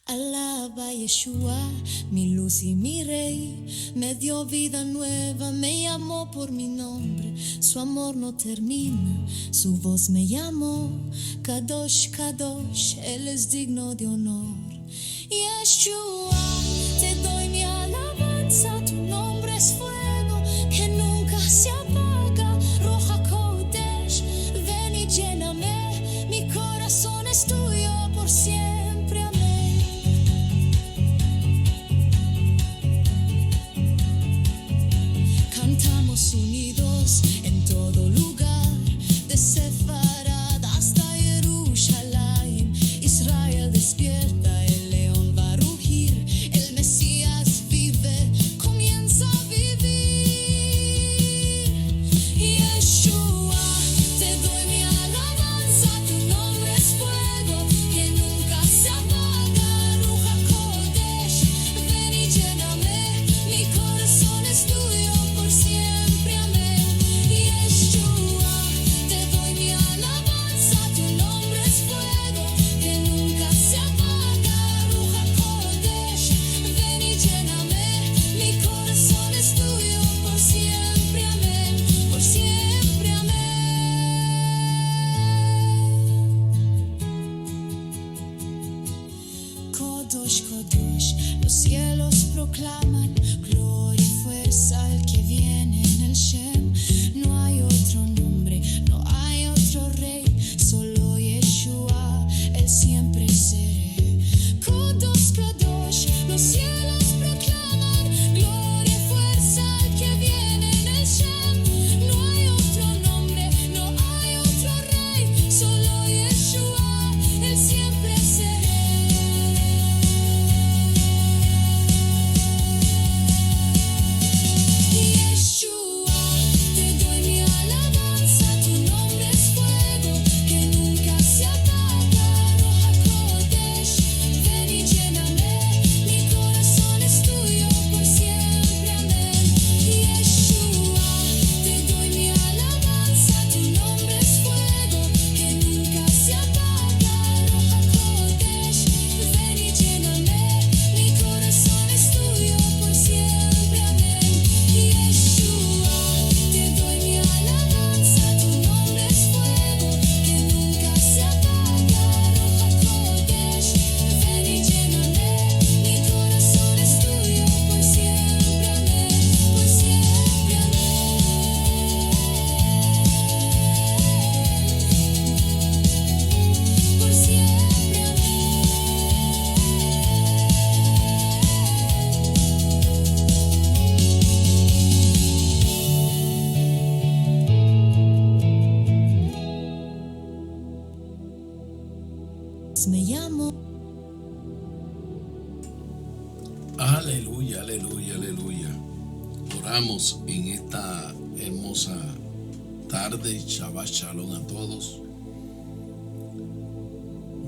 Alaba a Yeshua, mi luz y mi rey, me dio vida nueva, me llamó por mi nombre, su amor no termina, su voz me llamó, Kadosh, Kadosh, él es digno de honor. Yeshua, te doy mi alabanza, tu nombre es fuego que nunca se apaga, Roja Kodesh, ven y lléname, mi corazón es tuyo por siempre, amén. Cantamos unidos en todo lugar, de Sefarad hasta Jerusalén. Israel despierta, el león va a rugir, el Mesías vive, comienza a vivir. Yeshua, te doy mi alabanza, tu nombre es fuego que nunca se apaga. Ruja Kodesh, ven y lléname, mi corazón es tuyo por siempre, amén. Yeshua, te doy mi alabanza, tu nombre es fuego que nunca se apaga. Ruja Kodesh, ven y lléname, mi corazón es tuyo por siempre, amén, por siempre, amén. Kodosh, Kodosh, los cielos proclaman gloria y fuerza al que viene en el Shem. No hay otro nombre, no hay otro rey, solo Yeshua, él siempre seré. Kodosh, Kodosh, los cielos proclaman gloria y fuerza al que viene en el Shem. No hay otro nombre, no hay otro rey, solo Yeshua, él siempre seré. Yeshua, te doy mi alabanza, tu nombre es fuego que nunca se apaga. Roja Kodesh, ven y lléname, mi corazón es tuyo por siempre, amén. Yeshua, te doy mi alabanza, tu nombre es fuego que nunca se apaga. Roja Kodesh, ven y lléname, mi corazón es tuyo por siempre, amén. Yeshua, te doy mi alabanza, tu nombre es fuego que nunca se apaga. Roja Kodesh, ven y lléname, mi corazón es tuyo por siempre, amén, por siempre, amén. Por siempre, me llamo. Aleluya, aleluya, aleluya. Oramos en esta hermosa tarde. Shabbat Shalom a todos.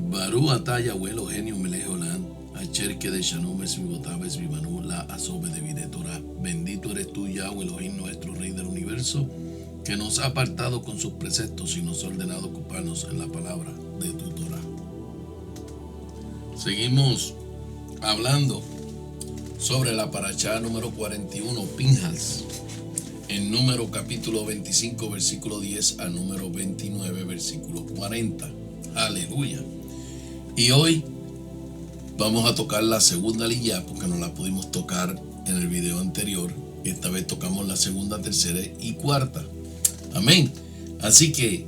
Barú ataya abuelo genio melejolan. Acherque de Shanum es mi botabes mi Manu la asobe de videtora. Bendito eres tú, Yahweh Elohim, nuestro Rey del universo, que nos ha apartado con sus preceptos y nos ha ordenado ocuparnos en la palabra de tu Torah. Seguimos hablando sobre la parashá número 41, Pinhas, en número capítulo 25, versículo 10 al número 29, versículo 40. Aleluya. Y hoy vamos a tocar la segunda liyá porque no la pudimos tocar en el video anterior. Esta vez tocamos la segunda, tercera y cuarta. Amén. Así que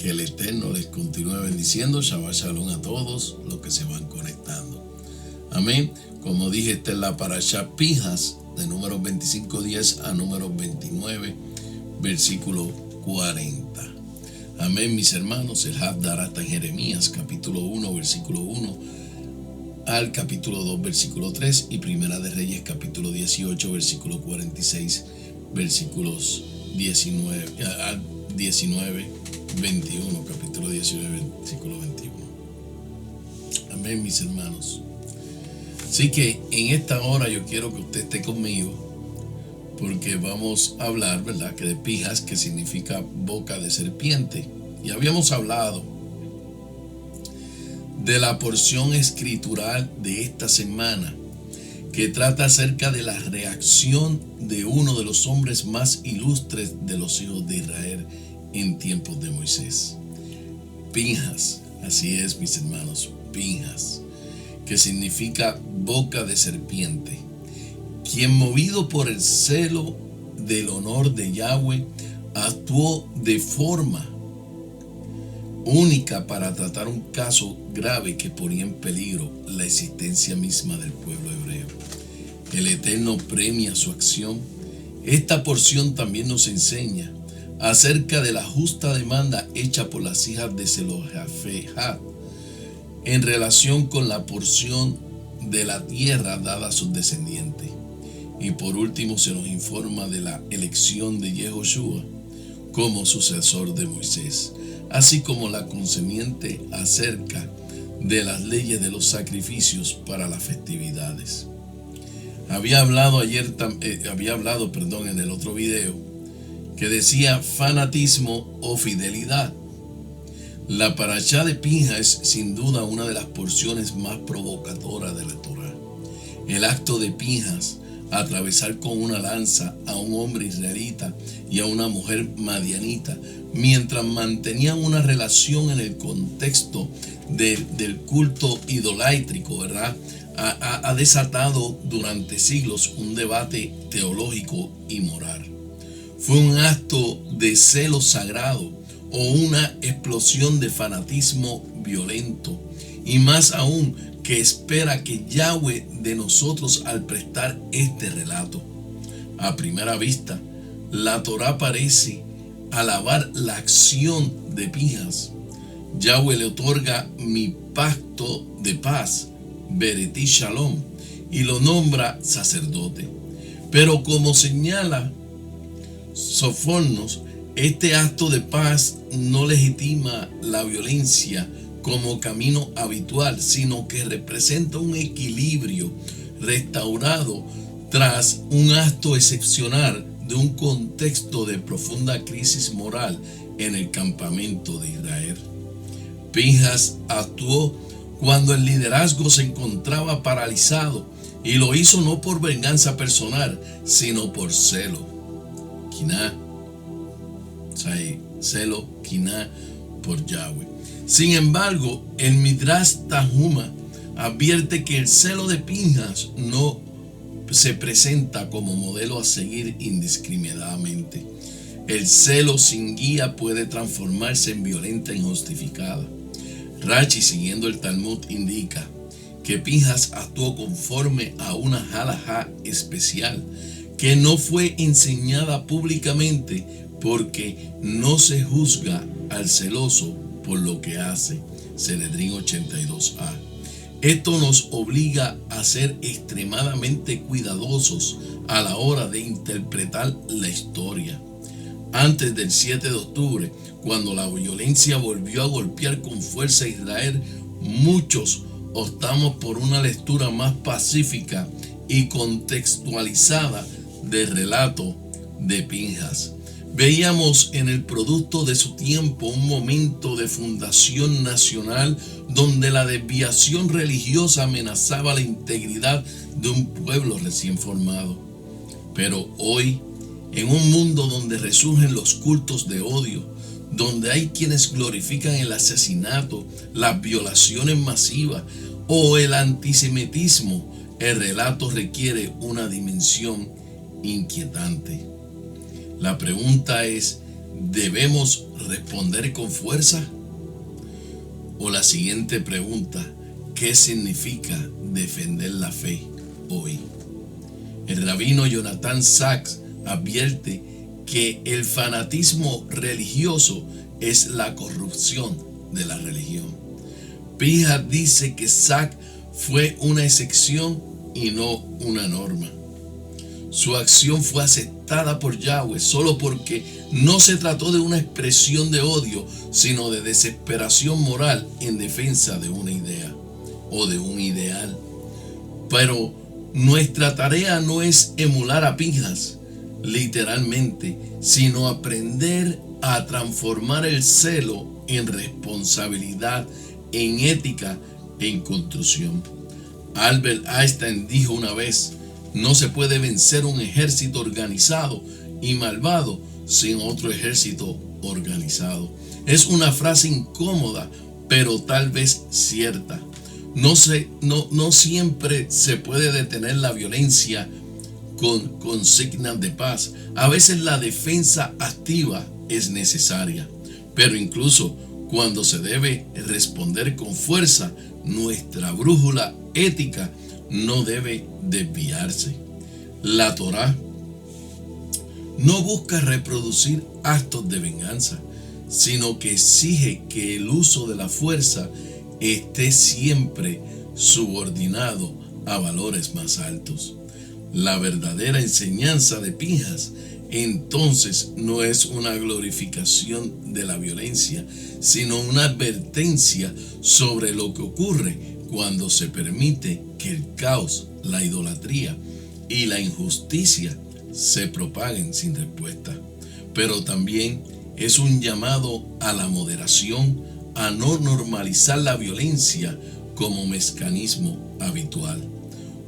el Eterno les continúe bendiciendo. Shabbat Shalom a todos los que se van conectando. Amén. Como dije, esta es la parashá Pinhas, de número 25, 10 a número 29, versículo 40. Amén, mis hermanos. El Havdará está en Jeremías, capítulo 1, versículo 1 al capítulo 2, versículo 3, y Primera de Reyes, capítulo 18, versículo 46, versículos 19 al 19, 21, capítulo 19, versículo 21. Amén, mis hermanos. Así que en esta hora yo quiero que usted esté conmigo, porque vamos a hablar, ¿verdad?, que de Pinhas, que significa boca de serpiente. Y habíamos hablado de la porción escritural de esta semana, que trata acerca de la reacción de uno de los hombres más ilustres de los hijos de Israel en tiempos de Moisés. Pinhas, así es, mis hermanos, Pinhas, que significa boca de serpiente, quien, movido por el celo del honor de Yahweh, actuó de forma única para tratar un caso grave que ponía en peligro la existencia misma del pueblo hebreo. El Eterno premia su acción. Esta porción también nos enseña acerca de la justa demanda hecha por las hijas de Zelofehad en relación con la porción de la tierra dada a sus descendientes. Y por último se nos informa de la elección de Yehoshua como sucesor de Moisés, así como la concerniente acerca de las leyes de los sacrificios para las festividades. Había hablado en el otro video que decía fanatismo o fidelidad. La parashá de Pinhas es sin duda una de las porciones más provocadoras de la Torá. El acto de Pinhas, atravesar con una lanza a un hombre israelita y a una mujer madianita, mientras mantenían una relación en el contexto del culto idolátrico, ¿verdad? Ha desatado durante siglos un debate teológico y moral. Fue un acto de celo sagrado o una explosión de fanatismo violento, y más aún que espera que Yahweh de nosotros al prestar este relato. A primera vista, la Torá parece alabar la acción de Pinhas. Yahweh le otorga mi pacto de paz, Bereti Shalom, y lo nombra sacerdote. Pero como señala Sofonos, este acto de paz no legitima la violencia como camino habitual, sino que representa un equilibrio restaurado tras un acto excepcional de un contexto de profunda crisis moral en el campamento de Israel. Pinhas actuó cuando el liderazgo se encontraba paralizado, y lo hizo no por venganza personal, sino por celo. Quiná, celo, quiná por Yahweh. Sin embargo, el Midrash Tanhuma advierte que el celo de Pinhas no se presenta como modelo a seguir indiscriminadamente. El celo sin guía puede transformarse en violenta e injustificada. Rashi, siguiendo el Talmud, indica que Pinhas actuó conforme a una halajá especial que no fue enseñada públicamente, porque no se juzga al celoso por lo que hace. Sanedrín 82a. Esto nos obliga a ser extremadamente cuidadosos a la hora de interpretar la historia. Antes del 7 de octubre, cuando la violencia volvió a golpear con fuerza a Israel, muchos optamos por una lectura más pacífica y contextualizada del relato de Pinhas. Veíamos en el producto de su tiempo un momento de fundación nacional donde la desviación religiosa amenazaba la integridad de un pueblo recién formado. Pero hoy, en un mundo donde resurgen los cultos de odio, donde hay quienes glorifican el asesinato, las violaciones masivas o el antisemitismo, el relato requiere una dimensión inquietante. La pregunta es, ¿debemos responder con fuerza? O la siguiente pregunta, ¿qué significa defender la fe hoy? El rabino Jonathan Sacks advierte que el fanatismo religioso es la corrupción de la religión. Pinhas dice que Sacks fue una excepción y no una norma. Su acción fue aceptada por Yahweh solo porque no se trató de una expresión de odio, sino de desesperación moral en defensa de una idea o de un ideal. Pero nuestra tarea no es emular a Pinhas, literalmente, sino aprender a transformar el celo en responsabilidad, en ética, en construcción. Albert Einstein dijo una vez: no se puede vencer un ejército organizado y malvado sin otro ejército organizado. Es una frase incómoda, pero tal vez cierta. No siempre se puede detener la violencia con consignas de paz. A veces la defensa activa es necesaria, pero incluso cuando se debe responder con fuerza, nuestra brújula ética no debe desviarse. La Torá no busca reproducir actos de venganza, sino que exige que el uso de la fuerza esté siempre subordinado a valores más altos. La verdadera enseñanza de Pinhas entonces no es una glorificación de la violencia, sino una advertencia sobre lo que ocurre cuando se permite que el caos, la idolatría y la injusticia se propaguen sin respuesta. Pero también es un llamado a la moderación, a no normalizar la violencia como mecanismo habitual.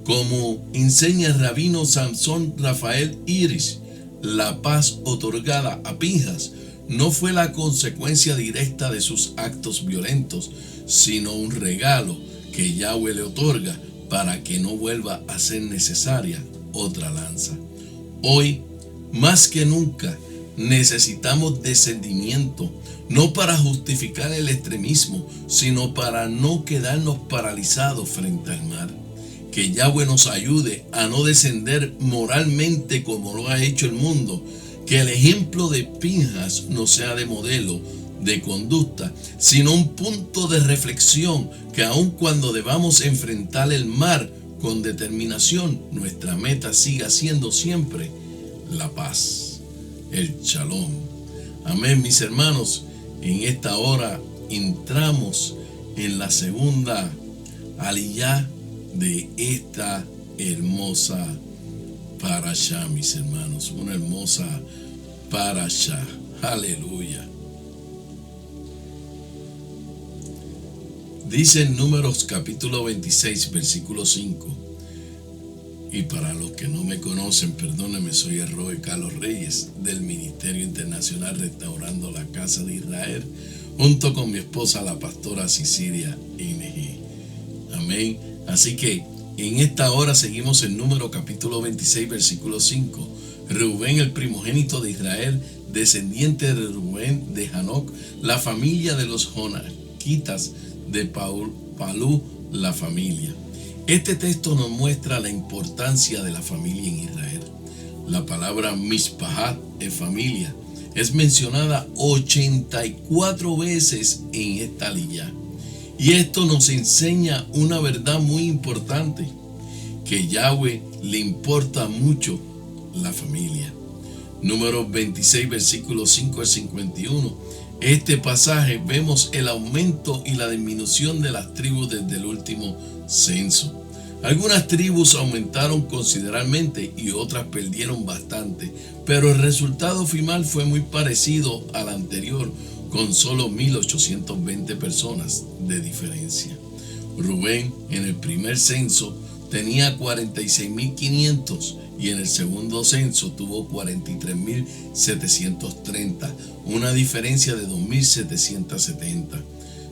Como enseña el rabino Samson Rafael Irish, la paz otorgada a Pinhas no fue la consecuencia directa de sus actos violentos, sino un regalo que Yahweh le otorga para que no vuelva a ser necesaria otra lanza. Hoy, más que nunca, necesitamos discernimiento, no para justificar el extremismo, sino para no quedarnos paralizados frente al mar. Que Yahweh nos ayude a no descender moralmente como lo ha hecho el mundo. Que el ejemplo de Pinhas no sea de modelo de conducta, sino un punto de reflexión, que aun cuando debamos enfrentar el mar con determinación, nuestra meta siga siendo siempre la paz, el shalom. Amén, mis hermanos. En esta hora entramos en la segunda aliyá de esta hermosa parashá, mis hermanos. Una hermosa parashá. Aleluya. Dice en Números capítulo 26, versículo 5. Y para los que no me conocen, perdónenme, soy el Roe Carlos Reyes del Ministerio Internacional Restaurando la Casa de Israel, junto con mi esposa, la pastora Cecilia NG. Amén. Así que en esta hora seguimos en Número capítulo 26, versículo 5. Reubén, el primogénito de Israel, descendiente de Rubén, de Hanoc, la familia de los Jonaquitas, de Palú, la familia. Este texto nos muestra la importancia de la familia en Israel. La palabra Mishpahat es familia. Es mencionada 84 veces en esta aliyá. Y esto nos enseña una verdad muy importante, que Yahweh le importa mucho la familia. Números 26, versículos 5 al 51. Este pasaje vemos el aumento y la disminución de las tribus desde el último censo. Algunas tribus aumentaron considerablemente y otras perdieron bastante, pero el resultado final fue muy parecido al anterior, con solo 1,820 personas de diferencia. Rubén en el primer censo tenía 46,500 y en el segundo censo tuvo 43,730, una diferencia de 2,770.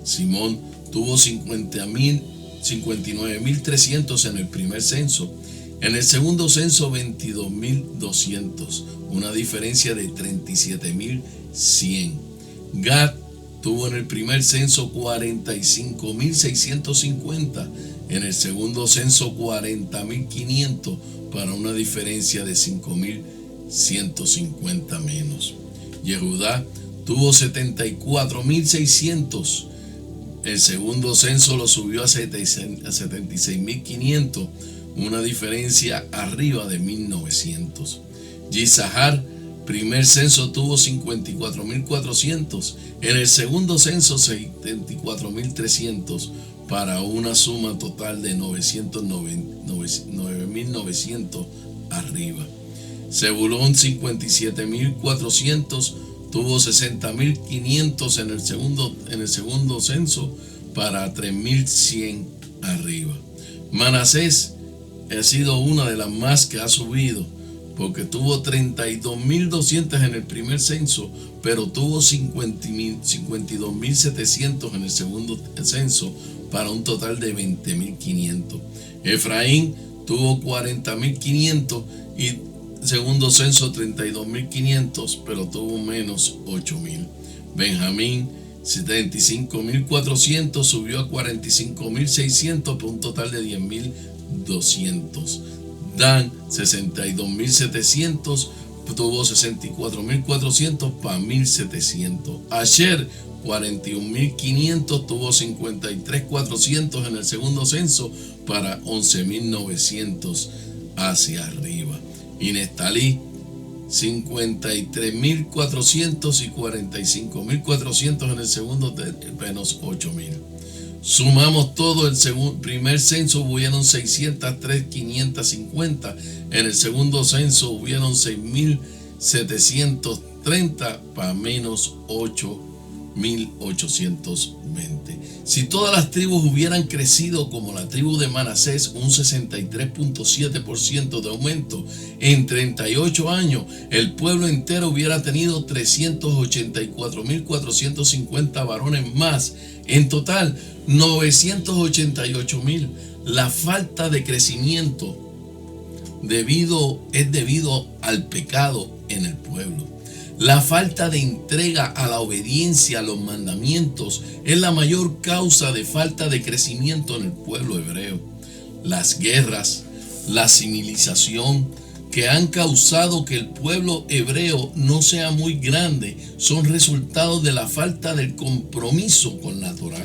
Simón tuvo 59,300 en el primer censo. En el segundo censo 22,200, una diferencia de 37,100. Gad tuvo en el primer censo 45,650, en el segundo censo 40,500, para una diferencia de 5,150 menos. Yehudá tuvo 74,600. El segundo censo lo subió a 76,500, una diferencia arriba de 1,900. Yisahar, primer censo tuvo 54,400, en el segundo censo 74,300, para una suma total de 9,900 arriba. Zebulón 57,400, tuvo 60,500 en el segundo censo, para 3.100 arriba. Manasés ha sido una de las más que ha subido, porque tuvo 32.200 en el primer censo, pero tuvo 52.700 en el segundo censo, para un total de 20.500. Efraín tuvo 40.500 y segundo censo 32.500, pero tuvo menos 8.000. Benjamín 75.400 subió a 45.600 por un total de 10.200. Dan 62.700 tuvo 64.400 para 1.700. Asher 41.500 tuvo 53.400 en el segundo censo para 11.900 hacia arriba. Y Neftalí 53.400 y 45.400 en el segundo, menos 8.000. Sumamos todo el primer censo, hubieron 603.550. En el segundo censo hubieron 6.730 para menos 8.820. Si todas las tribus hubieran crecido como la tribu de Manasés, un 63.7% de aumento en 38 años, el pueblo entero hubiera tenido 384.450 varones más. En total, 988.000. La falta de crecimiento es debido al pecado en el pueblo. La falta de entrega a la obediencia a los mandamientos es la mayor causa de falta de crecimiento en el pueblo hebreo. Las guerras, la civilización que han causado que el pueblo hebreo no sea muy grande son resultados de la falta del compromiso con la Torá.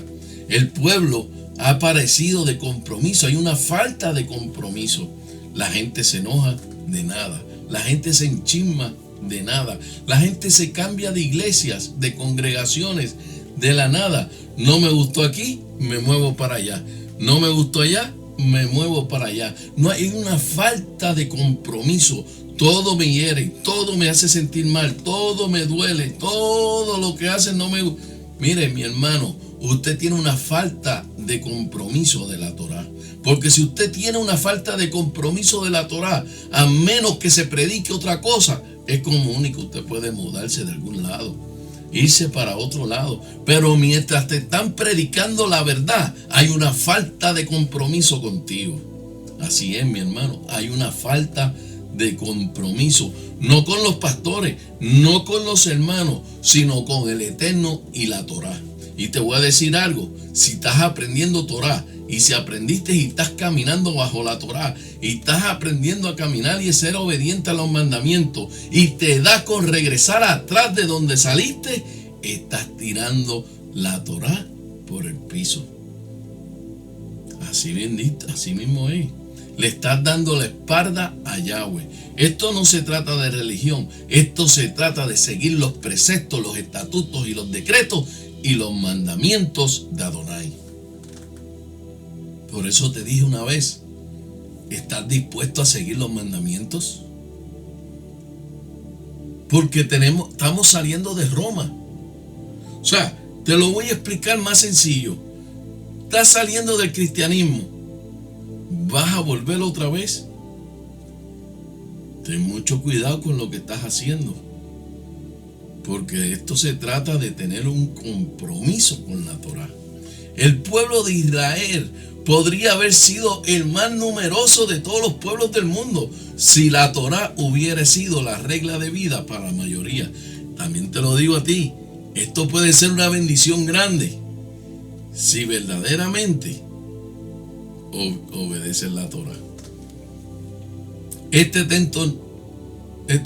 El pueblo ha parecido de compromiso, hay una falta de compromiso. La gente se enoja de nada, la gente se enchisma de nada, la gente se cambia de iglesias, de congregaciones, de la nada. No me gustó aquí, me muevo para allá. No me gustó allá, me muevo para allá. No hay una falta de compromiso. Todo me hiere, todo me hace sentir mal, todo me duele, todo lo que hacen no me gusta. Mire, mi hermano, usted tiene una falta de compromiso de la Torá. Porque si usted tiene una falta de compromiso de la Torá, a menos que se predique otra cosa, es como único, usted puede mudarse de algún lado, irse para otro lado. Pero mientras te están predicando la verdad, hay una falta de compromiso contigo. Así es, mi hermano, hay una falta de compromiso. No con los pastores, no con los hermanos, sino con el Eterno y la Torá. Y te voy a decir algo, si estás aprendiendo Torá, y si aprendiste y estás caminando bajo la Torá, y estás aprendiendo a caminar y a ser obediente a los mandamientos, y te da con regresar atrás de donde saliste, estás tirando la Torá por el piso. Así bendito, así mismo es. Le estás dando la espalda a Yahweh. Esto no se trata de religión, esto se trata de seguir los preceptos, los estatutos y los decretos y los mandamientos de Adonai. Por eso te dije una vez, ¿estás dispuesto a seguir los mandamientos? Porque estamos saliendo de Roma. O sea, te lo voy a explicar más sencillo. Estás saliendo del cristianismo. ¿Vas a volver otra vez? Ten mucho cuidado con lo que estás haciendo. Porque esto se trata de tener un compromiso con la Torá. El pueblo de Israel podría haber sido el más numeroso de todos los pueblos del mundo si la Torá hubiera sido la regla de vida para la mayoría. También te lo digo a ti, esto puede ser una bendición grande si verdaderamente obedeces la Torá. Este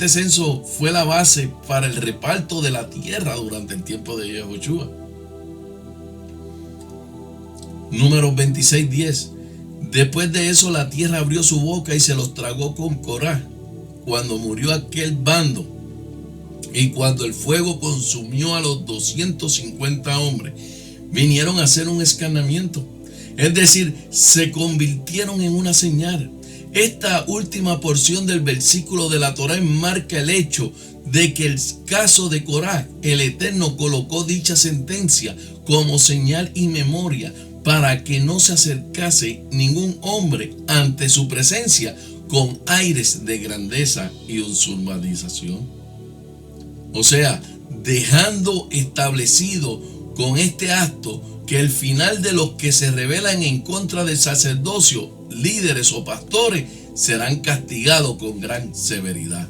censo fue la base para el reparto de la tierra durante el tiempo de Yahoshua. Números 26:10. Después de eso la tierra abrió su boca y se los tragó con Corá, cuando murió aquel bando, y cuando el fuego consumió a los 250 hombres, vinieron a hacer un escarnamiento. Es decir, se convirtieron en una señal. Esta última porción del versículo de la Torá enmarca el hecho de que el caso de Corá, el Eterno colocó dicha sentencia como señal y memoria, para que no se acercase ningún hombre ante su presencia con aires de grandeza y usurpación. O sea, dejando establecido con este acto que el final de los que se rebelan en contra del sacerdocio, líderes o pastores, serán castigados con gran severidad.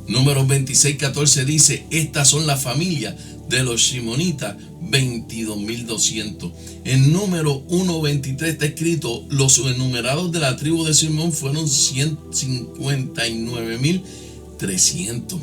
Números 26:14 dice: estas son las familias de los shimonitas, 22.200. En número 1:23 está escrito: los enumerados de la tribu de Simón fueron 159.300.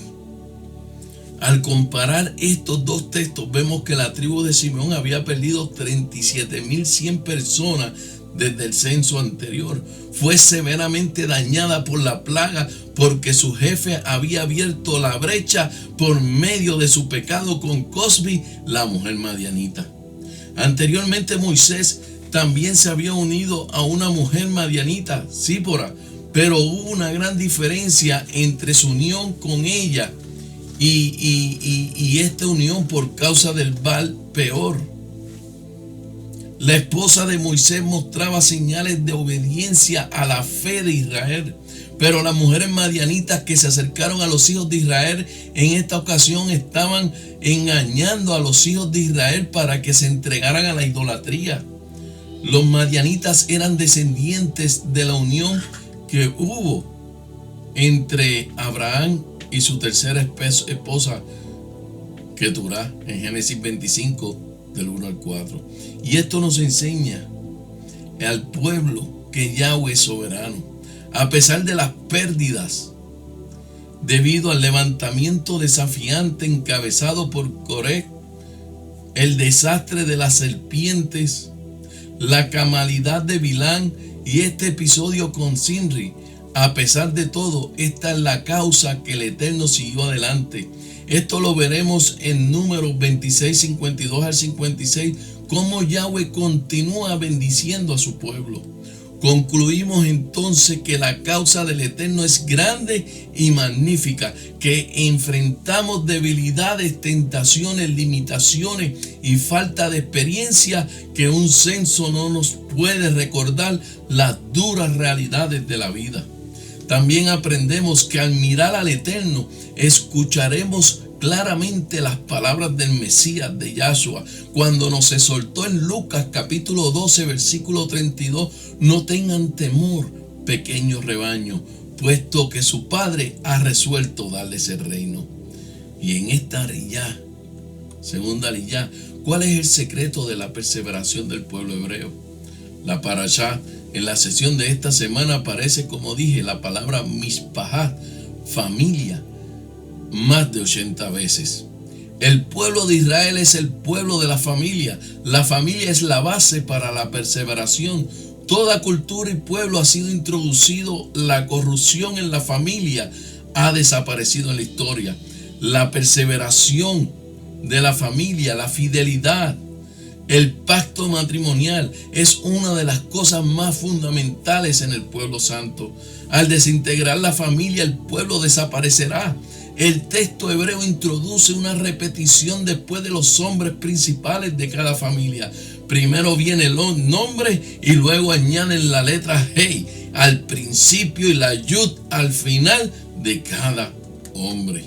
Al comparar estos dos textos, vemos que la tribu de Simeón había perdido 37.100 personas desde el censo anterior. Fue severamente dañada por la plaga porque su jefe había abierto la brecha por medio de su pecado con Cosbi, la mujer madianita. Anteriormente Moisés también se había unido a una mujer madianita, Sípora, pero hubo una gran diferencia entre su unión con ella y esta unión por causa del Baal Peor. La esposa de Moisés mostraba señales de obediencia a la fe de Israel, pero las mujeres madianitas que se acercaron a los hijos de Israel en esta ocasión estaban engañando a los hijos de Israel para que se entregaran a la idolatría. Los madianitas eran descendientes de la unión que hubo entre Abraham y su tercera esposa, Keturah, en Génesis 25, del 1 al 4. Y esto nos enseña al pueblo que Yahweh es soberano. A pesar de las pérdidas debido al levantamiento desafiante encabezado por Coré, el desastre de las serpientes, la calamidad de Bilán y este episodio con Sinri, a pesar de todo, esta es la causa que el Eterno siguió adelante. Esto lo veremos en Números 26, 52 al 56, cómo Yahweh continúa bendiciendo a su pueblo. Concluimos entonces que la causa del Eterno es grande y magnífica, que enfrentamos debilidades, tentaciones, limitaciones y falta de experiencia, que un censo no nos puede recordar las duras realidades de la vida. También aprendemos que al mirar al Eterno escucharemos claramente las palabras del Mesías, de Yahshua, cuando nos exhortó en Lucas capítulo 12 versículo 32: no tengan temor, pequeño rebaño, puesto que su Padre ha resuelto darles el reino. Y en esta ariyá, segunda ariyá, ¿cuál es el secreto de la perseveración del pueblo hebreo? La parashá en la sesión de esta semana aparece, como dije, la palabra mishpahá, familia, más de 80 veces. El pueblo de Israel es el pueblo de la familia. La familia es la base para la perseveración. Toda cultura y pueblo ha sido introducido. La corrupción en la familia ha desaparecido en la historia. La perseveración de la familia, la fidelidad, el pacto matrimonial es una de las cosas más fundamentales en el pueblo santo. Al desintegrar la familia, el pueblo desaparecerá. El texto hebreo introduce una repetición después de los nombres principales de cada familia. Primero viene el nombre y luego añaden la letra Hey al principio y la Yud al final de cada hombre.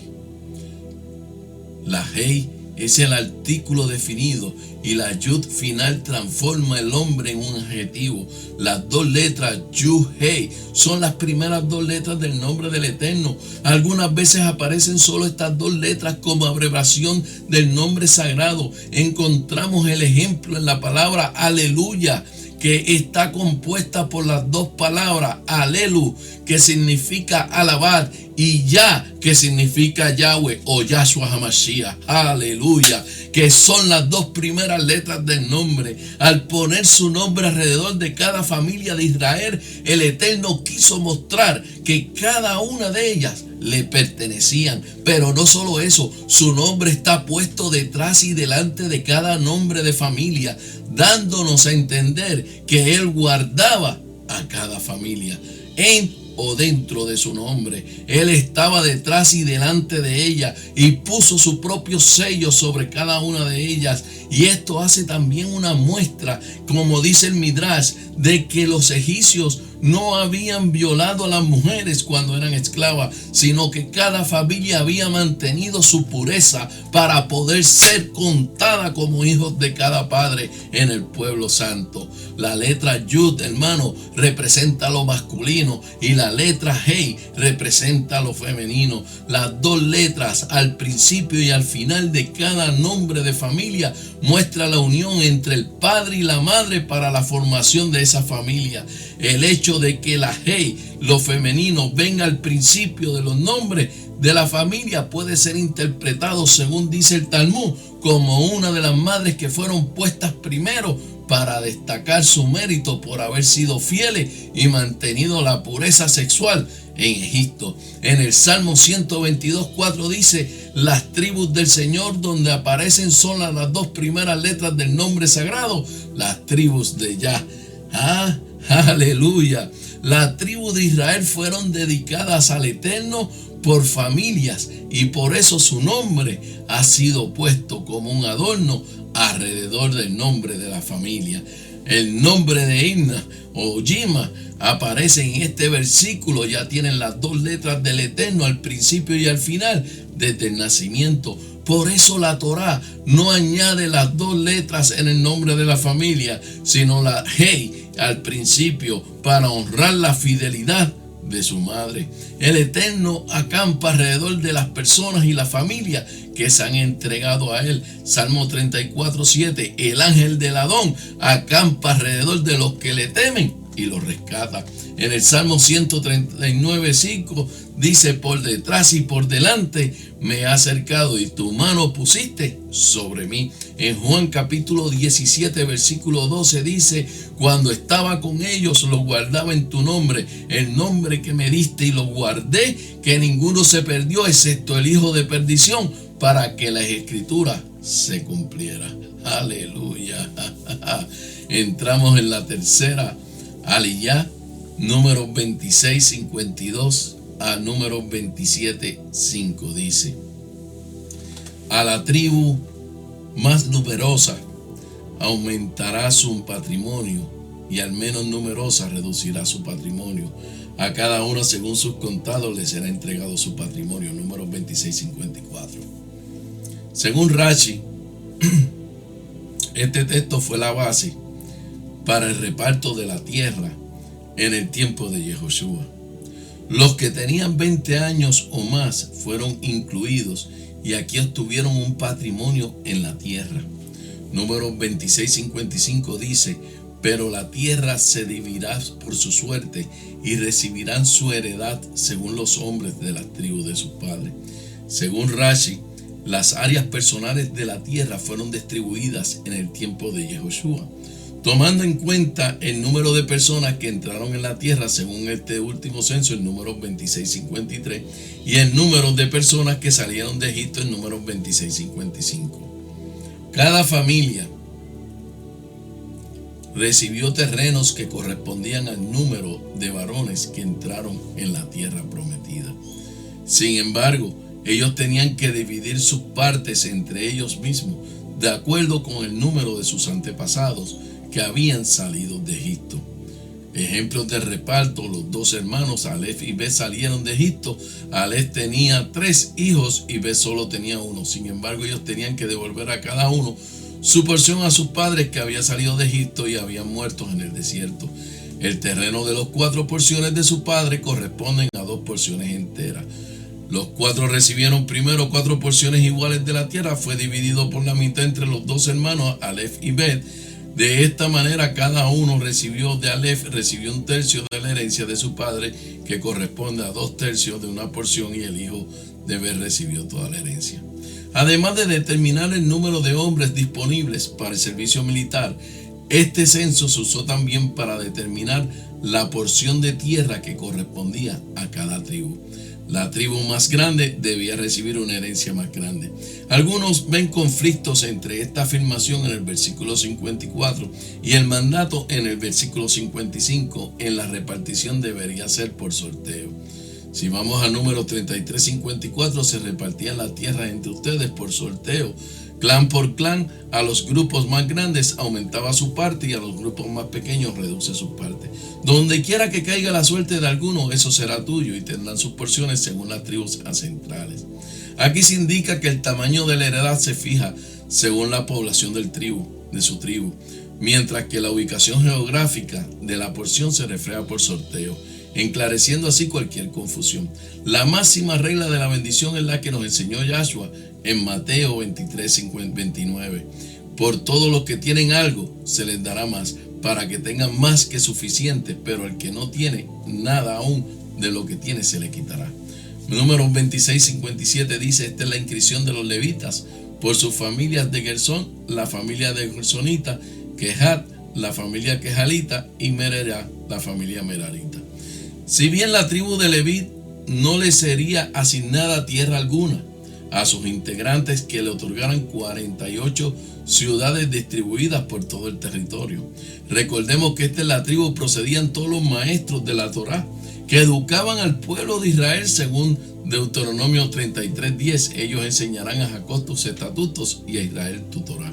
La Hey es el artículo definido y la Yud final transforma el hombre en un adjetivo. Las dos letras Yud Hey son las primeras dos letras del nombre del Eterno. Algunas veces aparecen solo estas dos letras como abreviación del nombre sagrado. Encontramos el ejemplo en la palabra aleluya, que está compuesta por las dos palabras alelu, que significa alabar, y ya, que significa Yahweh o Yahshua HaMashiach, aleluya, que son las dos primeras letras del nombre. Al poner su nombre alrededor de cada familia de Israel, el Eterno quiso mostrar que cada una de ellas le pertenecían. Pero no solo eso, su nombre está puesto detrás y delante de cada nombre de familia, dándonos a entender que Él guardaba a cada familia. En o dentro de su nombre. Él estaba detrás y delante de ella y puso su propio sello sobre cada una de ellas. Y esto hace también una muestra, como dice el Midrash, de que los egipcios no habían violado a las mujeres cuando eran esclavas, sino que cada familia había mantenido su pureza para poder ser contada como hijos de cada padre en el pueblo santo. La letra Yud, hermano, representa lo masculino y la letra Hei representa lo femenino. Las dos letras al principio y al final de cada nombre de familia muestra la unión entre el padre y la madre para la formación de esa familia. El hecho de que la Hei, lo femenino, venga al principio de los nombres de la familia puede ser interpretado, según dice el Talmud, como una de las madres que fueron puestas primero para destacar su mérito por haber sido fieles y mantenido la pureza sexual en Egipto. En el Salmo 122:4 dice: las tribus del Señor, donde aparecen solas las dos primeras letras del nombre sagrado, las tribus de Yah. Aleluya. Las tribus de Israel fueron dedicadas al Eterno por familias y por eso su nombre ha sido puesto como un adorno alrededor del nombre de la familia. El nombre de Imna o Yima aparece en este versículo. Ya tienen las dos letras del Eterno al principio y al final desde el nacimiento. Por eso la Torá no añade las dos letras en el nombre de la familia, sino la Hei al principio para honrar la fidelidad de su madre. El Eterno acampa alrededor de las personas y la familia que se han entregado a Él. Salmo 34:7. El ángel del Adón acampa alrededor de los que le temen y los rescata. En el Salmo 139:5 dice: por detrás y por delante me ha acercado y tu mano pusiste sobre mí. En Juan capítulo 17 versículo 12 dice: cuando estaba con ellos los guardaba en tu nombre, el nombre que me diste, y los guardé, que ninguno se perdió excepto el hijo de perdición, para que la escritura se cumpliera. Aleluya. Entramos en la tercera aliyá, número 26:52 a número 27:5. Dice: a la tribu más numerosa aumentará su patrimonio, y al menos numerosa reducirá su patrimonio. A cada uno según sus contados le será entregado su patrimonio. Número 26:54. Según Rashi, este texto fue la base para el reparto de la tierra en el tiempo de Yehoshua. Los que tenían 20 años o más fueron incluidos y aquí obtuvieron un patrimonio en la tierra. Número 26:55 dice: pero la tierra se dividirá por su suerte y recibirán su heredad según los hombres de las tribus de sus padres. Según Rashi, las áreas personales de la tierra fueron distribuidas en el tiempo de Yehoshua, tomando en cuenta el número de personas que entraron en la tierra según este último censo, el número 26:53, y el número de personas que salieron de Egipto, el número 26:55. Cada familia recibió terrenos que correspondían al número de varones que entraron en la tierra prometida. Sin embargo, ellos tenían que dividir sus partes entre ellos mismos, de acuerdo con el número de sus antepasados que habían salido de Egipto. Ejemplos de reparto: los dos hermanos Alef y Bet salieron de Egipto. Alef tenía 3 hijos y Bet solo tenía 1. Sin embargo, ellos tenían que devolver a cada uno su porción a sus padres que habían salido de Egipto y habían muerto en el desierto. El terreno de los 4 porciones de su padre corresponden a 2 porciones enteras. Los 4 recibieron primero 4 porciones iguales de la tierra. Fue dividido por la mitad entre los 2 hermanos Alef y Bet. De esta manera cada uno de Alef recibió 1/3 de la herencia de su padre, que corresponde a 2/3 de una porción, y el hijo de Bet recibió toda la herencia. Además de determinar el número de hombres disponibles para el servicio militar, este censo se usó también para determinar la porción de tierra que correspondía a cada tribu. La tribu más grande debía recibir una herencia más grande. Algunos ven conflictos entre esta afirmación en el versículo 54 y el mandato en el versículo 55 en la repartición debería ser por sorteo. Si vamos a Números 33:54, se repartían la tierra entre ustedes por sorteo. Clan por clan, a los grupos más grandes aumentaba su parte y a los grupos más pequeños reduce su parte. Donde quiera que caiga la suerte de alguno, eso será tuyo y tendrán sus porciones según las tribus ancestrales. Aquí se indica que el tamaño de la heredad se fija según la población de su tribu, mientras que la ubicación geográfica de la porción se refleja por sorteo, enclareciendo así cualquier confusión. La máxima regla de la bendición es la que nos enseñó Yahshua en Mateo 23:29. Por todos los que tienen algo, se les dará más, para que tengan más que suficiente, pero el que no tiene nada aún de lo que tiene se le quitará. Números 26:57 dice: esta es la inscripción de los levitas, por sus familias de Gersón, la familia de Gersonita, Kehat, la familia Kehalita, y Merará, la familia Merarita. Si bien la tribu de Leví no le sería asignada tierra alguna, a sus integrantes que le otorgaran 48 ciudades distribuidas por todo el territorio. Recordemos que esta es la tribu procedían todos los maestros de la Torá, que educaban al pueblo de Israel según Deuteronomio 33:10. Ellos enseñarán a Jacob tus estatutos y a Israel tu Torá.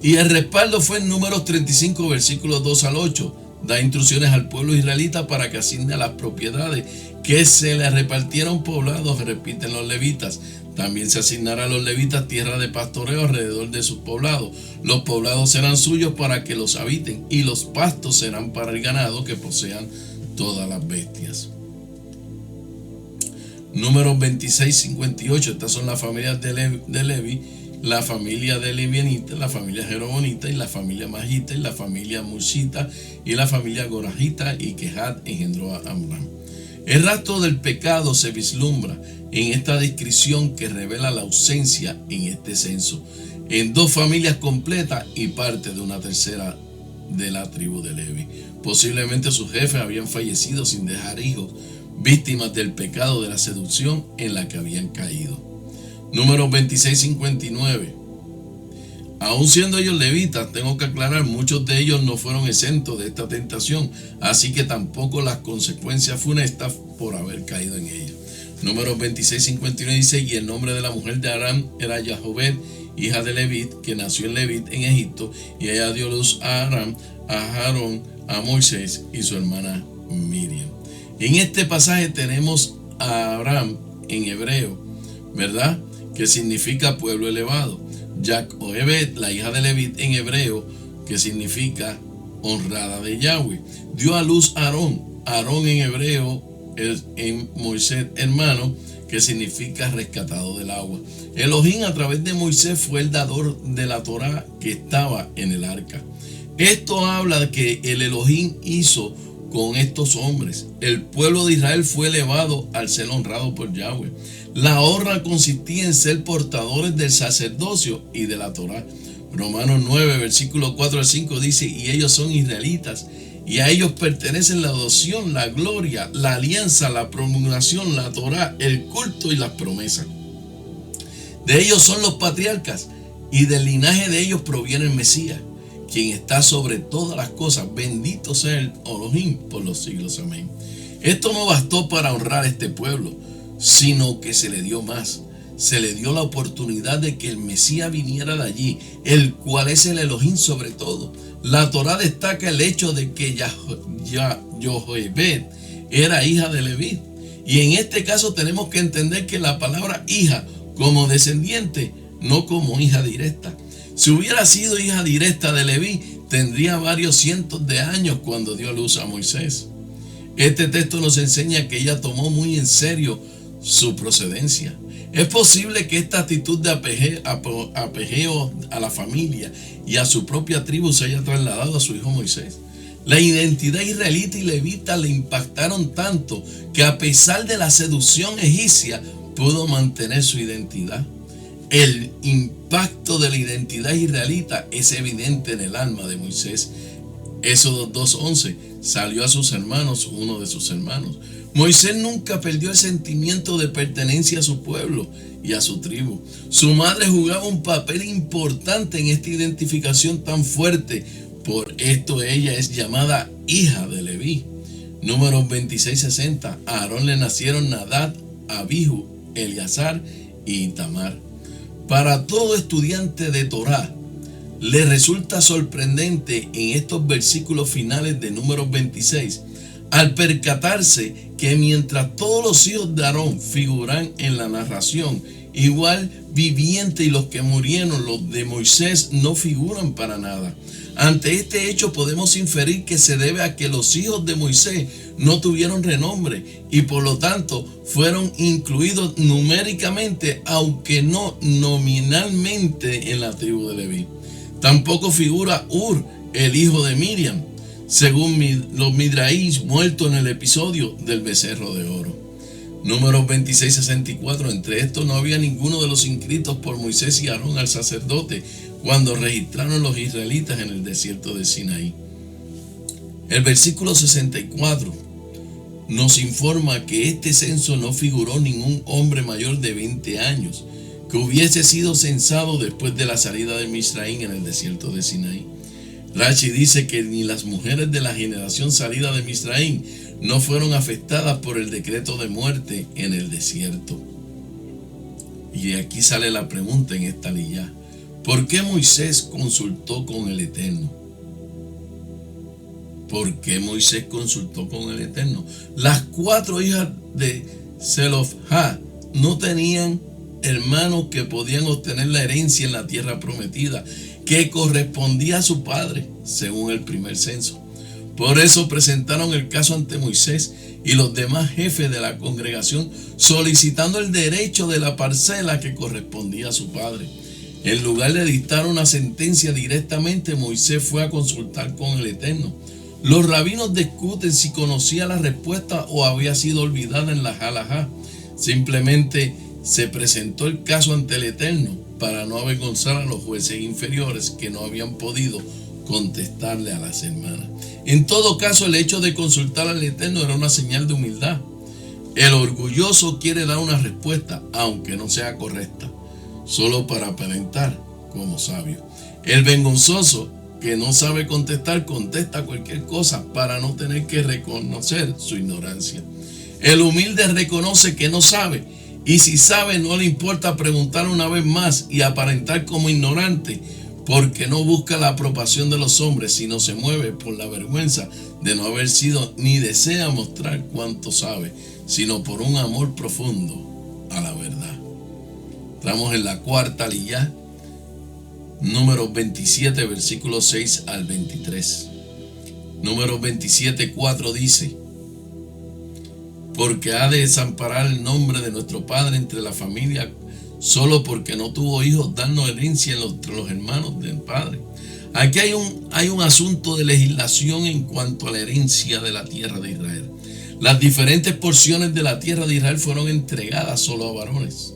Y el respaldo fue en Números 35, versículos 2 al 8. Da instrucciones al pueblo israelita para que asigne las propiedades que se le repartieron poblados, repiten los levitas. También se asignará a los levitas tierra de pastoreo alrededor de sus poblados. Los poblados serán suyos para que los habiten, y los pastos serán para el ganado que posean todas las bestias. Números 26:58. Estas son las familias de Levi, la familia de Levianita, la familia Jerobonita, y la familia Magita, y la familia Mushita, y la familia Gorajita, y Kehat engendró a Amram. El rastro del pecado se vislumbra en esta descripción que revela la ausencia en este censo, en dos familias completas y parte de una tercera de la tribu de Levi. Posiblemente sus jefes habían fallecido sin dejar hijos, víctimas del pecado de la seducción en la que habían caído. Números 26:59. Aún siendo ellos levitas, tengo que aclarar, muchos de ellos no fueron exentos de esta tentación, así que tampoco las consecuencias funestas por haber caído en ella. Números 26:51 dice: y el nombre de la mujer de Aram era Jahobed, hija de Levit, que nació en Levit en Egipto, y ella dio luz a Aram, a Aarón, a Moisés y su hermana Miriam. En este pasaje tenemos a Aram en hebreo, ¿verdad?, que significa pueblo elevado. Jacobed, la hija de Levit en hebreo, que significa honrada de Yahweh. Dio a luz a Aarón. Aarón en hebreo es en Moisés, hermano, que significa rescatado del agua. Elohim a través de Moisés fue el dador de la Torá que estaba en el arca. Esto habla de que el Elohim hizo con estos hombres. El pueblo de Israel fue elevado al ser honrado por Yahweh. La honra consistía en ser portadores del sacerdocio y de la Torá. Romanos 9, versículo 4 al 5 dice: y ellos son israelitas, y a ellos pertenecen la adopción, la gloria, la alianza, la promulgación, la Torá, el culto y las promesas. De ellos son los patriarcas, y del linaje de ellos proviene el Mesías, quien está sobre todas las cosas. Bendito sea el Elohim por los siglos. Amén. Esto no bastó para honrar a este pueblo, sino que se le dio más. Se le dio la oportunidad de que el Mesías viniera de allí, el cual es el Elohim sobre todo. La Torá destaca el hecho de que Jahobed era hija de Leví. Y en este caso tenemos que entender que la palabra hija como descendiente, no como hija directa. Si hubiera sido hija directa de Leví, tendría varios cientos de años cuando dio luz a Moisés. Este texto nos enseña que ella tomó muy en serio su procedencia. Es posible que esta actitud de apegeo a la familia y a su propia tribu se haya trasladado a su hijo Moisés. La identidad israelita y levita le impactaron tanto que, a pesar de la seducción egipcia, pudo mantener su identidad. El impacto de la identidad israelita es evidente en el alma de Moisés. Éxodo 2:11: salió a sus hermanos uno de sus hermanos. Moisés nunca perdió el sentimiento de pertenencia a su pueblo y a su tribu. Su madre jugaba un papel importante en esta identificación tan fuerte. Por esto ella es llamada hija de Leví. Números 26:60. A Aarón le nacieron Nadab, Abihu, Eleazar y Itamar. Para todo estudiante de Torá, le resulta sorprendente en estos versículos finales de Números 26, al percatarse que mientras todos los hijos de Aarón figuran en la narración, igual viviente y los que murieron, los de Moisés, no figuran para nada. Ante este hecho podemos inferir que se debe a que los hijos de Moisés no tuvieron renombre y por lo tanto fueron incluidos numéricamente, aunque no nominalmente, en la tribu de Leví. Tampoco figura Ur, el hijo de Miriam, según los Midraín, muerto en el episodio del becerro de oro. Números 26:64. Entre estos no había ninguno de los inscritos por Moisés y Aarón al sacerdote cuando registraron los israelitas en el desierto de Sinaí. El versículo 64 nos informa que este censo no figuró ningún hombre mayor de 20 años que hubiese sido censado después de la salida de Misraín en el desierto de Sinaí. Rashi dice que ni las mujeres de la generación salida de Misraín no fueron afectadas por el decreto de muerte en el desierto. Y aquí sale la pregunta en esta liyá: ¿por qué Moisés consultó con el Eterno? ¿Por qué Moisés consultó con el Eterno? Las 4 hijas de Zelofhad no tenían hermanos que podían obtener la herencia en la tierra prometida, que correspondía a su padre, según el primer censo. Por eso presentaron el caso ante Moisés y los demás jefes de la congregación, solicitando el derecho de la parcela que correspondía a su padre. En lugar de dictar una sentencia directamente, Moisés fue a consultar con el Eterno. Los rabinos discuten si conocía la respuesta o había sido olvidada en la halajá. Simplemente se presentó el caso ante el Eterno para no avergonzar a los jueces inferiores que no habían podido contestarle a las hermanas. En todo caso, el hecho de consultar al Eterno era una señal de humildad. El orgulloso quiere dar una respuesta, aunque no sea correcta, solo para aparentar como sabio. El vergonzoso, que no sabe contestar, contesta cualquier cosa para no tener que reconocer su ignorancia. El humilde reconoce que no sabe, y si sabe no le importa preguntar una vez más y aparentar como ignorante, porque no busca la aprobación de los hombres, sino se mueve por la vergüenza de no haber sido, ni desea mostrar cuánto sabe, sino por un amor profundo a la verdad. Estamos en la cuarta liyá, Números 27, versículos 6 al 23. Números 27:4 dice: porque ha de desamparar el nombre de nuestro padre entre la familia, solo porque no tuvo hijos, darnos herencia entre los hermanos del padre. Aquí hay un asunto de legislación en cuanto a la herencia de la tierra de Israel. Las diferentes porciones de la tierra de Israel fueron entregadas solo a varones.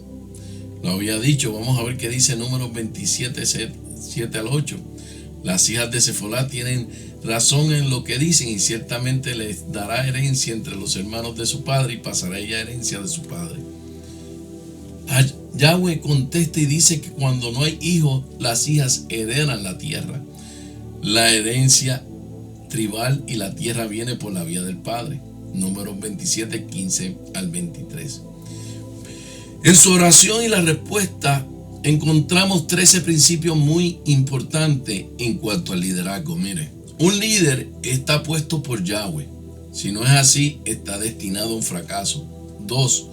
Lo había dicho, vamos a ver qué dice Números 27, 7 al 8. Las hijas de Sefolá tienen razón en lo que dicen, y ciertamente les dará herencia entre los hermanos de su padre, y pasará ella herencia de su padre. Yahweh contesta y dice que cuando no hay hijos, las hijas heredan la tierra. La herencia tribal y la tierra viene por la vía del padre. Números 27, 15 al 23. En su oración y la respuesta encontramos 13 principios muy importantes en cuanto al liderazgo. Mire, un líder está puesto por Yahweh. Si no es así, está destinado a un fracaso. 2.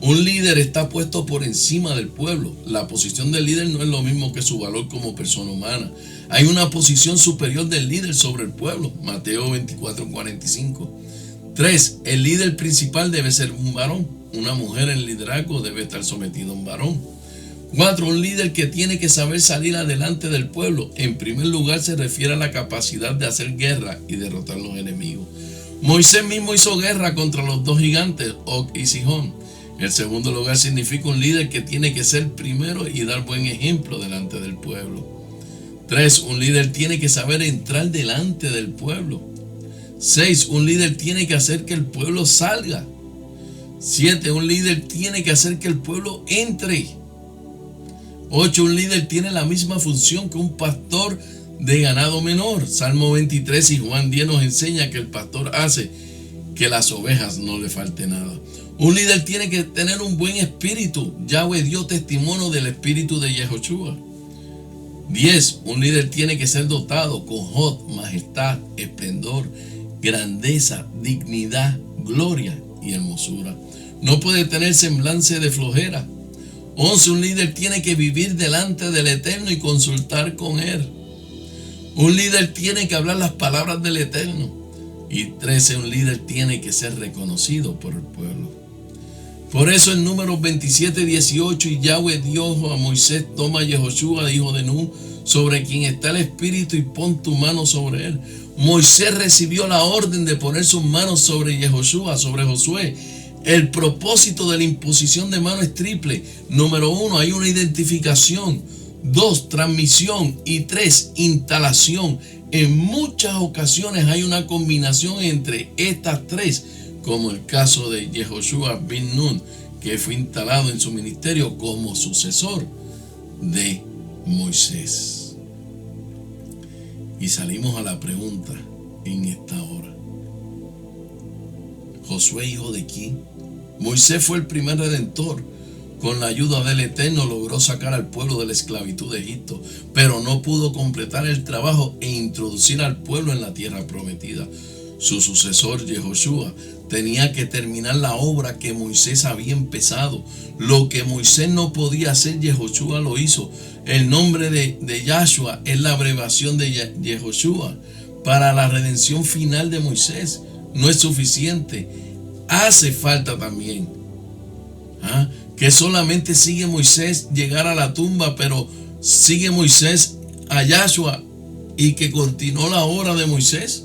Un líder está puesto por encima del pueblo. La posición del líder no es lo mismo que su valor como persona humana. Hay una posición superior del líder sobre el pueblo. Mateo 24:45. 3. El líder principal debe ser un varón. Una mujer en liderazgo debe estar sometida a un varón. 4. Un líder que tiene que saber salir adelante del pueblo. En primer lugar, se refiere a la capacidad de hacer guerra y derrotar a los enemigos. Moisés mismo hizo guerra contra los 2 gigantes, Og y Sihón. En segundo lugar, significa un líder que tiene que ser primero y dar buen ejemplo delante del pueblo. 3. Un líder tiene que saber entrar delante del pueblo. 6. Un líder tiene que hacer que el pueblo salga 7. Un líder tiene que hacer que el pueblo entre. 8. Un líder tiene la misma función que un pastor de ganado menor. Salmo 23 y Juan 10 nos enseña que el pastor hace que las ovejas no le falte nada. Un líder tiene que tener un buen espíritu. Yahweh dio testimonio del espíritu de Yehoshua. 10. Un líder tiene que ser dotado con Jod, majestad, esplendor, grandeza, dignidad, gloria y hermosura. No puede tener semblante de flojera. 11. Un líder tiene que vivir delante del Eterno y consultar con Él. Un líder tiene que hablar las palabras del Eterno. Y 13. Un líder tiene que ser reconocido por el pueblo. Por eso en Números 27:18, y Yahweh dijo a Moisés: toma a Yehoshua, hijo de Nun, sobre quien está el Espíritu, y pon tu mano sobre él. Moisés recibió la orden de poner sus manos sobre Yehoshua, sobre Josué. El propósito de la imposición de mano es triple. Número 1, hay una identificación. 2, transmisión. Y 3, instalación. En muchas ocasiones hay una combinación entre estas tres, como el caso de Yehoshua bin Nun, que fue instalado en su ministerio como sucesor de Moisés. Y salimos a la pregunta en esta hora: ¿Josué hijo de quién? Moisés fue el primer redentor. Con la ayuda del Eterno logró sacar al pueblo de la esclavitud de Egipto, pero no pudo completar el trabajo e introducir al pueblo en la tierra prometida. Su sucesor, Yehoshua, tenía que terminar la obra que Moisés había empezado. Lo que Moisés no podía hacer, Yehoshua lo hizo. El nombre de Yahshua es la abreviación de Yehoshua para la redención final de Moisés. No es suficiente. Hace falta también que solamente sigue Moisés llegar a la tumba, pero sigue Moisés a Yahshua y que continuó la obra de Moisés.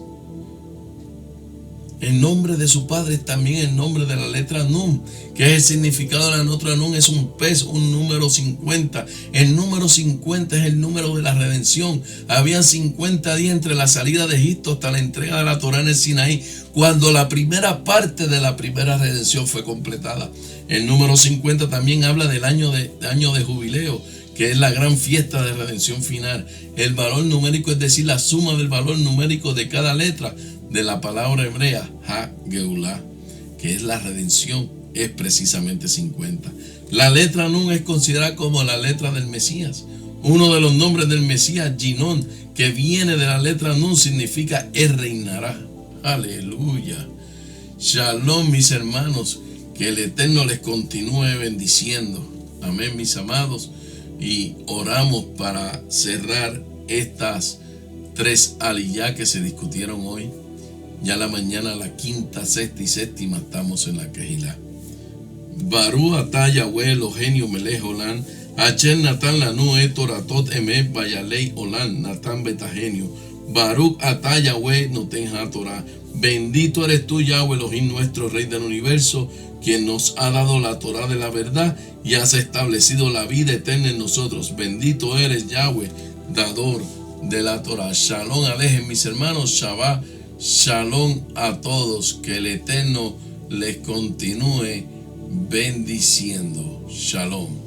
El nombre de su padre es también el nombre de la letra Nun, que es el significado de la letra Nun, es un pez, un número 50. El número 50 es el número de la redención. Habían 50 días entre la salida de Egipto hasta la entrega de la Torá en el Sinaí, cuando la primera parte de la primera redención fue completada. El número 50 también habla del año de jubileo, que es la gran fiesta de redención final. El valor numérico, es decir, la suma del valor numérico de cada letra de la palabra hebrea Ha-Geulah, que es la redención, es precisamente 50. La letra Nun es considerada como la letra del Mesías. Uno de los nombres del Mesías, Ginón, que viene de la letra Nun, significa Él reinará. Aleluya. Shalom, mis hermanos. Que el Eterno les continúe bendiciendo. Amén, mis amados. Y oramos para cerrar estas 3 aliyá que se discutieron hoy. Ya la mañana, la quinta, sexta y séptima, estamos en la Kehilá. Barú atá Yahweh Eloheinu melech olam, Asher natan lanu et toratot emet vayalei olam, natan betageniu. Baruch atá Yahweh noten haTorah. Bendito eres tú, Yahweh Elohim, nuestro Rey del universo, quien nos ha dado la Torá de la verdad y has establecido la vida eterna en nosotros. Bendito eres, Yahweh, dador de la Torá. Shalom alejen, mis hermanos. Shabbat Shalom a todos. Que el Eterno les continúe bendiciendo. Shalom.